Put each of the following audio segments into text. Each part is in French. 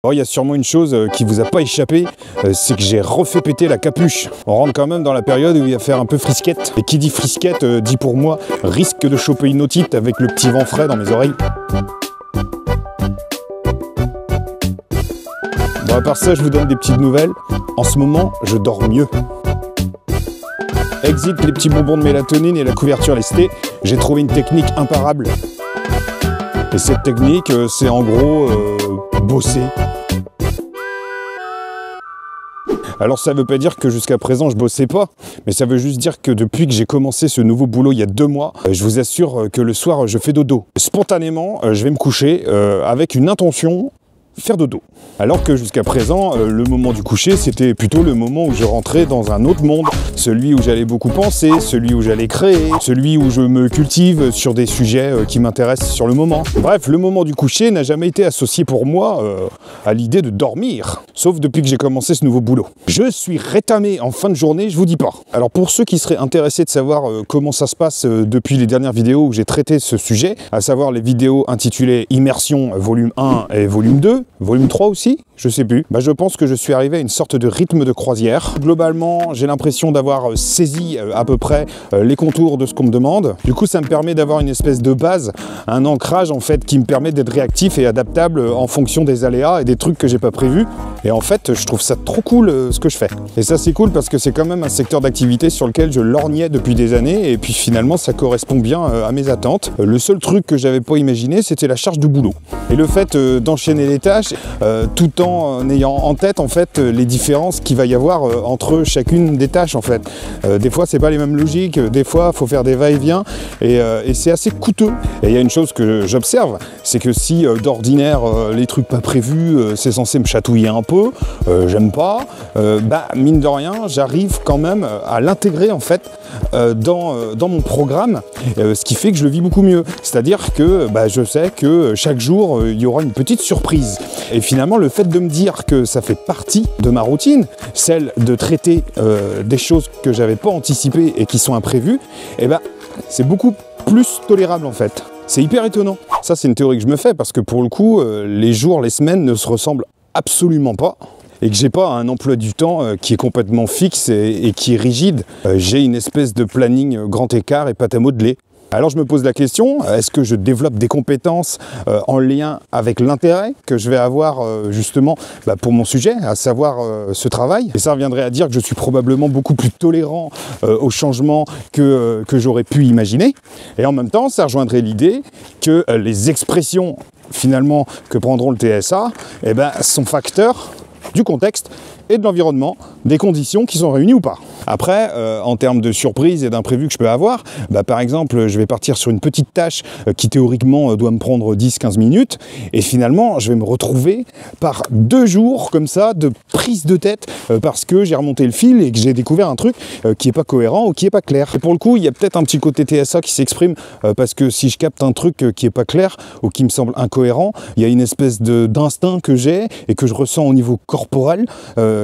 Bon, il y a sûrement une chose qui vous a pas échappé, c'est que j'ai refait péter la capuche. On rentre quand même dans la période où il va faire un peu frisquette. Et qui dit frisquette dit pour moi risque de choper une otite avec le petit vent frais dans mes oreilles. Bon, à part ça, je vous donne des petites nouvelles. En ce moment, je dors mieux. Exit les petits bonbons de mélatonine et la couverture lestée, j'ai trouvé une technique imparable. Et cette technique, c'est en gros bosser. Alors ça veut pas dire que jusqu'à présent je bossais pas, mais ça veut juste dire que depuis que j'ai commencé ce nouveau boulot il y a 2 mois, je vous assure que le soir je fais dodo. Spontanément, je vais me coucher avec une intention, faire dodo. Alors que jusqu'à présent, le moment du coucher, c'était plutôt le moment où je rentrais dans un autre monde, celui où j'allais beaucoup penser, celui où j'allais créer, celui où je me cultive sur des sujets qui m'intéressent sur le moment. Bref, le moment du coucher n'a jamais été associé pour moi à l'idée de dormir, sauf depuis que j'ai commencé ce nouveau boulot. Je suis rétamé en fin de journée, je vous dis pas. Alors pour ceux qui seraient intéressés de savoir comment ça se passe depuis les dernières vidéos où j'ai traité ce sujet, à savoir les vidéos intitulées Immersion volume 1 et volume 2, volume 3 aussi, je sais plus. Je pense que je suis arrivé à une sorte de rythme de croisière. Globalement, j'ai l'impression d'avoir saisi à peu près les contours de ce qu'on me demande. Du coup, ça me permet d'avoir une espèce de base, un ancrage en fait qui me permet d'être réactif et adaptable en fonction des aléas et des trucs que j'ai pas prévus. Et en fait, je trouve ça trop cool ce que je fais. Et ça, c'est cool parce que c'est quand même un secteur d'activité sur lequel je lorgnais depuis des années et puis finalement, ça correspond bien à mes attentes. Le seul truc que j'avais pas imaginé, c'était la charge du boulot. Et le fait d'enchaîner les tâches tout en ayant en tête en fait les différences qu'il va y avoir entre chacune des tâches en fait. Des fois c'est pas les mêmes logiques, des fois faut faire des va-et-vient et c'est assez coûteux. Et il y a une chose que j'observe, c'est que si d'ordinaire les trucs pas prévus c'est censé me chatouiller un peu, j'aime pas, mine de rien j'arrive quand même à l'intégrer en fait dans mon programme, ce qui fait que je le vis beaucoup mieux. C'est-à-dire que je sais que chaque jour il y aura une petite surprise. Et finalement, le fait de me dire que ça fait partie de ma routine, celle de traiter des choses que j'avais pas anticipées et qui sont imprévues, c'est beaucoup plus tolérable en fait. C'est hyper étonnant. Ça, c'est une théorie que je me fais parce que pour le coup, les jours, les semaines ne se ressemblent absolument pas. Et que j'ai pas un emploi du temps qui est complètement fixe et qui est rigide. J'ai une espèce de planning grand écart et pâte à modeler. Alors je me pose la question, est-ce que je développe des compétences en lien avec l'intérêt que je vais avoir justement pour mon sujet, à savoir ce travail? Et ça reviendrait à dire que je suis probablement beaucoup plus tolérant au changement que j'aurais pu imaginer. Et en même temps, ça rejoindrait l'idée que les expressions finalement que prendront le TSA sont facteurs du contexte et de l'environnement, des conditions qui sont réunies ou pas. Après, en termes de surprises et d'imprévus que je peux avoir, par exemple, je vais partir sur une petite tâche qui théoriquement doit me prendre 10-15 minutes, et finalement, je vais me retrouver par 2 jours comme ça de prise de tête parce que j'ai remonté le fil et que j'ai découvert un truc qui n'est pas cohérent ou qui n'est pas clair. Et pour le coup, il y a peut-être un petit côté TSA qui s'exprime parce que si je capte un truc qui n'est pas clair ou qui me semble incohérent, il y a une espèce d'instinct que j'ai et que je ressens au niveau corporel.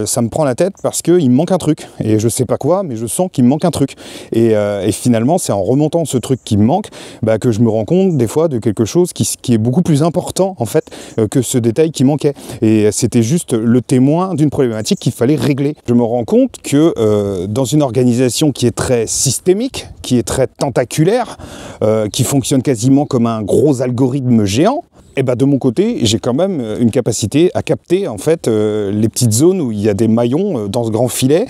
Ça me prend la tête parce qu'il me manque un truc et je sais pas quoi, mais je sens qu'il me manque un truc et finalement c'est en remontant ce truc qui me manque que je me rends compte des fois de quelque chose qui est beaucoup plus important en fait que ce détail qui manquait, et c'était juste le témoin d'une problématique qu'il fallait régler. Je me rends compte que dans une organisation qui est très systémique, qui est très tentaculaire, qui fonctionne quasiment comme un gros algorithme géant, et de mon côté, j'ai quand même une capacité à capter en fait les petites zones où il y a des maillons dans ce grand filet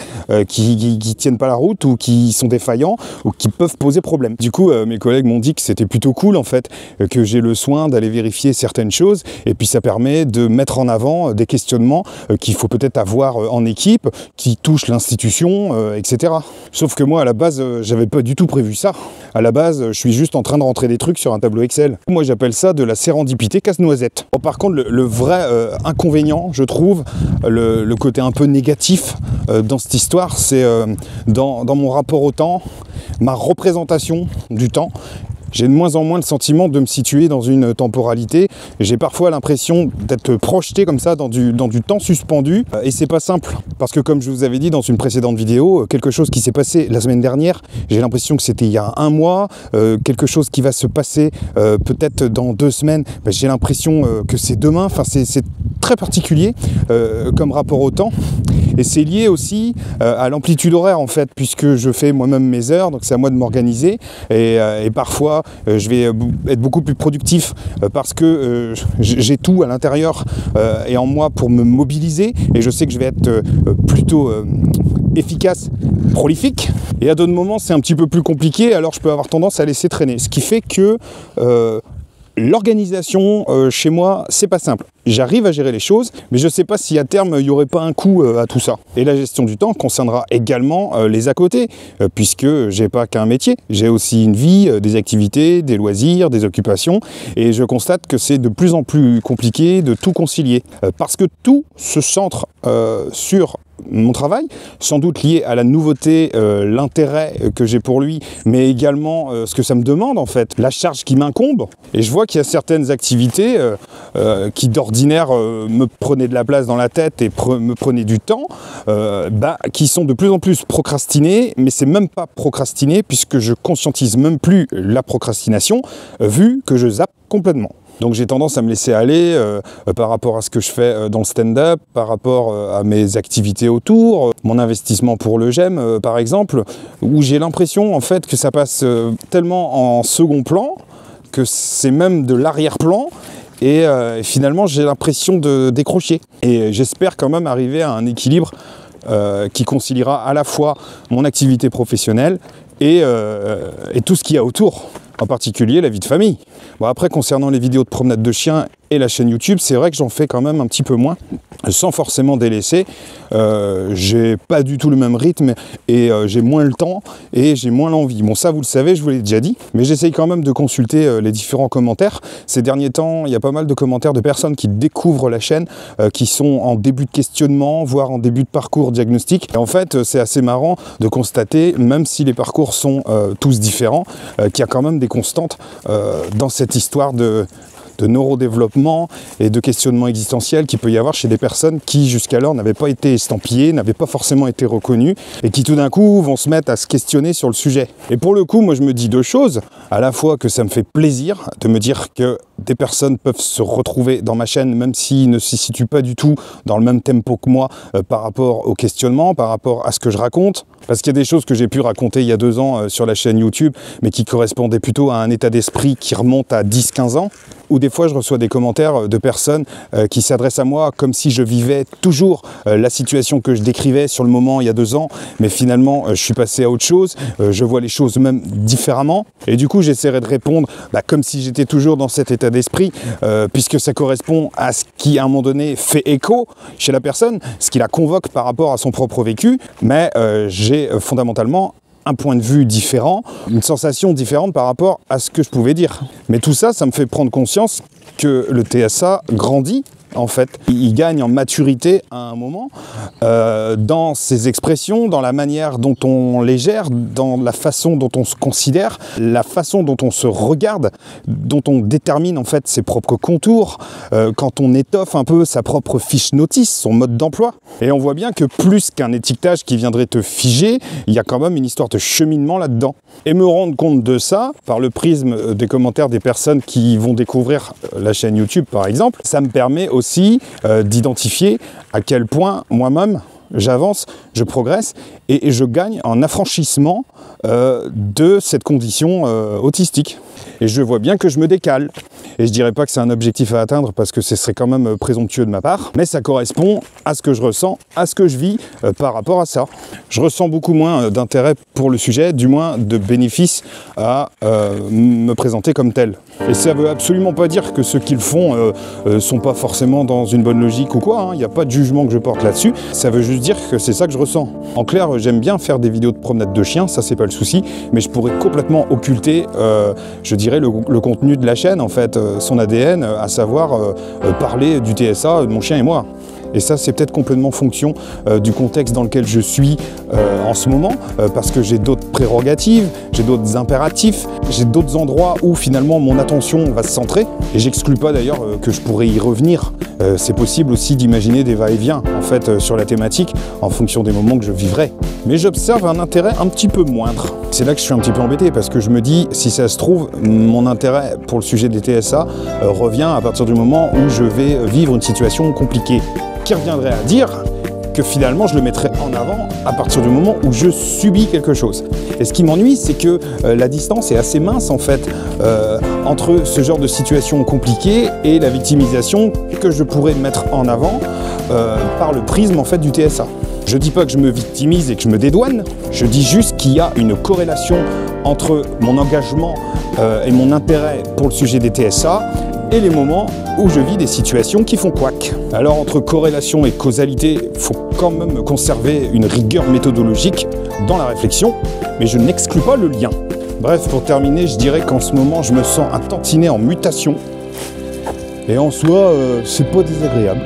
qui tiennent pas la route ou qui sont défaillants ou qui peuvent poser problème. Du coup, mes collègues m'ont dit que c'était plutôt cool en fait, que j'ai le soin d'aller vérifier certaines choses et puis ça permet de mettre en avant des questionnements qu'il faut peut-être avoir en équipe, qui touchent l'institution, etc. Sauf que moi, à la base, j'avais pas du tout prévu ça. À la base, je suis juste en train de rentrer des trucs sur un tableau Excel. Moi, j'appelle ça de la sérendipité casse-noisette. Bon, par contre, le vrai inconvénient, je trouve, le côté un peu négatif dans cette histoire, c'est dans mon rapport au temps, ma représentation du temps. j'ai de moins en moins le sentiment de me situer dans une temporalité. J'ai parfois l'impression d'être projeté comme ça dans du temps suspendu. Et c'est pas simple, parce que comme je vous avais dit dans une précédente vidéo, quelque chose qui s'est passé la semaine dernière, j'ai l'impression que c'était il y a un mois, quelque chose qui va se passer peut-être dans 2 semaines, j'ai l'impression que c'est demain. Enfin, c'est très particulier comme rapport au temps. Et c'est lié aussi à l'amplitude horaire en fait, puisque je fais moi-même mes heures, donc c'est à moi de m'organiser. Et parfois, je vais être beaucoup plus productif parce que j'ai tout à l'intérieur et en moi pour me mobiliser. Et je sais que je vais être plutôt efficace, prolifique. Et à d'autres moments, c'est un petit peu plus compliqué, alors je peux avoir tendance à laisser traîner. Ce qui fait que l'organisation chez moi, c'est pas simple. J'arrive à gérer les choses, mais je ne sais pas si à terme, il n'y aurait pas un coût à tout ça. Et la gestion du temps concernera également les à côté, puisque j'ai pas qu'un métier. J'ai aussi une vie, des activités, des loisirs, des occupations, et je constate que c'est de plus en plus compliqué de tout concilier, parce que tout se centre sur mon travail, sans doute lié à la nouveauté, l'intérêt que j'ai pour lui, mais également ce que ça me demande en fait, la charge qui m'incombe. Et je vois qu'il y a certaines activités qui d'ordinaire me prenaient de la place dans la tête et me prenaient du temps, qui sont de plus en plus procrastinées, mais c'est même pas procrastiné puisque je conscientise même plus la procrastination, vu que je zappe complètement. Donc j'ai tendance à me laisser aller par rapport à ce que je fais dans le stand-up, par rapport à mes activités autour, mon investissement pour le GEM par exemple, où j'ai l'impression en fait que ça passe tellement en second plan que c'est même de l'arrière-plan et finalement j'ai l'impression de décrocher. Et j'espère quand même arriver à un équilibre qui conciliera à la fois mon activité professionnelle et tout ce qu'il y a autour. En particulier la vie de famille. Bon, après, concernant les vidéos de promenade de chiens et la chaîne YouTube, c'est vrai que j'en fais quand même un petit peu moins, sans forcément délaisser. J'ai pas du tout le même rythme et j'ai moins le temps et j'ai moins l'envie. Bon, ça vous le savez, je vous l'ai déjà dit, mais j'essaye quand même de consulter les différents commentaires. Ces derniers temps, il y a pas mal de commentaires de personnes qui découvrent la chaîne, qui sont en début de questionnement, voire en début de parcours diagnostic. Et en fait, c'est assez marrant de constater, même si les parcours sont tous différents, qu'il y a quand même des constantes dans cette histoire de neurodéveloppement et de questionnement existentiel qu'il peut y avoir chez des personnes qui jusqu'alors n'avaient pas été estampillées, n'avaient pas forcément été reconnues et qui tout d'un coup vont se mettre à se questionner sur le sujet. Et pour le coup, moi je me dis 2 choses, à la fois que ça me fait plaisir de me dire que des personnes peuvent se retrouver dans ma chaîne même s'ils ne s'y situent pas du tout dans le même tempo que moi par rapport au questionnement, par rapport à ce que je raconte. Parce qu'il y a des choses que j'ai pu raconter il y a 2 ans sur la chaîne YouTube, mais qui correspondaient plutôt à un état d'esprit qui remonte à 10-15 ans. Ou des fois, je reçois des commentaires de personnes qui s'adressent à moi comme si je vivais toujours la situation que je décrivais sur le moment il y a 2 ans. Mais finalement, je suis passé à autre chose. Je vois les choses même différemment. Et du coup, j'essaierai de répondre comme si j'étais toujours dans cet état d'esprit, puisque ça correspond à ce qui, à un moment donné, fait écho chez la personne, ce qui la convoque par rapport à son propre vécu. Mais j'ai fondamentalement un point de vue différent, une sensation différente par rapport à ce que je pouvais dire. Mais tout ça, ça me fait prendre conscience que le TSA grandit. En fait, il gagne en maturité à un moment dans ses expressions, dans la manière dont on les gère, dans la façon dont on se considère, la façon dont on se regarde, dont on détermine en fait ses propres contours, quand on étoffe un peu sa propre fiche notice, son mode d'emploi. Et on voit bien que plus qu'un étiquetage qui viendrait te figer, il y a quand même une histoire de cheminement là-dedans. Et me rendre compte de ça, par le prisme des commentaires des personnes qui vont découvrir la chaîne YouTube par exemple, ça me permet aussi d'identifier à quel point moi-même j'avance, je progresse et je gagne en affranchissement de cette condition autistique. Et je vois bien que je me décale. Et je dirais pas que c'est un objectif à atteindre parce que ce serait quand même présomptueux de ma part, mais ça correspond à ce que je ressens, à ce que je vis par rapport à ça. Je ressens beaucoup moins d'intérêt pour le sujet, du moins de bénéfice à me présenter comme tel. Et ça veut absolument pas dire que ceux qui le font sont pas forcément dans une bonne logique ou quoi, hein. Il n'y a pas de jugement que je porte là-dessus, ça veut juste dire que c'est ça que je ressens. En clair, j'aime bien faire des vidéos de promenade de chiens, ça c'est pas le souci, mais je pourrais complètement occulter, je dirais, le contenu de la chaîne, en fait, son ADN, à savoir parler du TSA, de mon chien et moi. Et ça, c'est peut-être complètement fonction du contexte dans lequel je suis en ce moment, parce que j'ai d'autres prérogatives, j'ai d'autres impératifs, j'ai d'autres endroits où finalement mon attention va se centrer. Et j'exclus pas d'ailleurs que je pourrais y revenir. C'est possible aussi d'imaginer des va-et-vient en fait sur la thématique en fonction des moments que je vivrai. Mais j'observe un intérêt un petit peu moindre. C'est là que je suis un petit peu embêté parce que je me dis, si ça se trouve, mon intérêt pour le sujet des TSA revient à partir du moment où je vais vivre une situation compliquée, qui reviendrait à dire que finalement je le mettrai en avant à partir du moment où je subis quelque chose. Et ce qui m'ennuie, c'est que la distance est assez mince en fait entre ce genre de situation compliquée et la victimisation que je pourrais mettre en avant par le prisme en fait du TSA. Je dis pas que je me victimise et que je me dédouane, je dis juste qu'il y a une corrélation entre mon engagement et mon intérêt pour le sujet des TSA et les moments où je vis des situations qui font couac. Alors entre corrélation et causalité, il faut quand même conserver une rigueur méthodologique dans la réflexion, mais je n'exclus pas le lien. Bref, pour terminer, je dirais qu'en ce moment, je me sens un tantinet en mutation, et en soi, c'est pas désagréable.